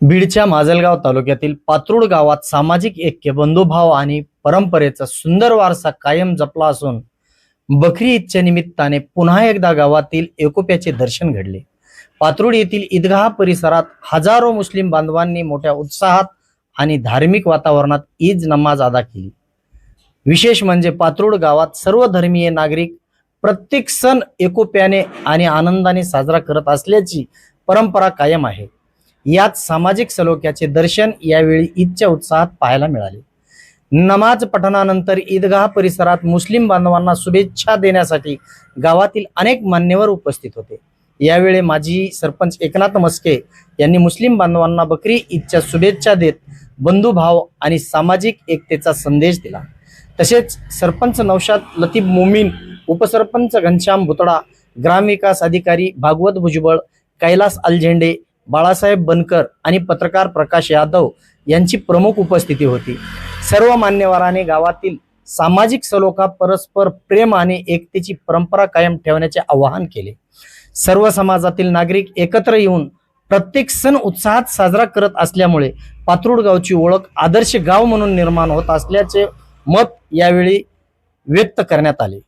बीडच्या माजलगाव तालुक्यातील पात्रूड गावात सामाजिक ऐक्य, बंधुभाव आणि परंपरेचा सुंदर वारसा कायम जपला असून बकरी ईदच्या निमित्ताने पुन्हा एकदा गावातील एकोप्याचे दर्शन घडले। पात्रूड येथील ईदगाह परिसरात हजारो मुस्लिम बांधवांनी मोठ्या उत्साहात आणि धार्मिक वातावरणात ईद नमाज अदा केली। विशेष म्हणजे पात्रूड गावात सर्व धर्मीय नागरिक प्रत्येक सण एकोप्याने आणि आनंदाने साजरा करत असल्याची परंपरा कायम आहे। यात सामाजिक सलोख्याचे दर्शन यावेळी ईदच्या उत्साहात पाहायला मिळाले। नमाज पठणानंतर ईदगाह परिसरात मुस्लिम बांधवांना शुभेच्छा देण्यासाठी गावातील अनेक मान्यवर उपस्थित होते। यावेळी माजी सरपंच एकनाथ मस्के यांनी मुस्लिम बांधवांना बकरी ईदच्या शुभेच्छा देत बंधुभाव आणि सामाजिक एकतेचा संदेश दिला। तसेच सरपंच नौशाद लतीफ मोमीन, उपसरपंच घनश्याम भुतडा, ग्रामविकास अधिकारी भागवत भुजबळ, कैलास अलझेंडे, बाळासाहेब बनकर आणि पत्रकार प्रकाश यादव यांची प्रमुख उपस्थिती होती। सर्व मान्यवरांनी गावातील सामाजिक सलोखा, परस्पर प्रेम आणि एकतेची परंपरा कायम ठेवण्याचे आवाहन केले। सर्व समाजातील नागरिक एकत्र येऊन प्रत्येक सण उत्साहात साजरा करत असल्यामुळे पात्रूड गावची ओळख आदर्श गाव म्हणून निर्माण होत असल्याचे मत यावेळी व्यक्त करण्यात आले।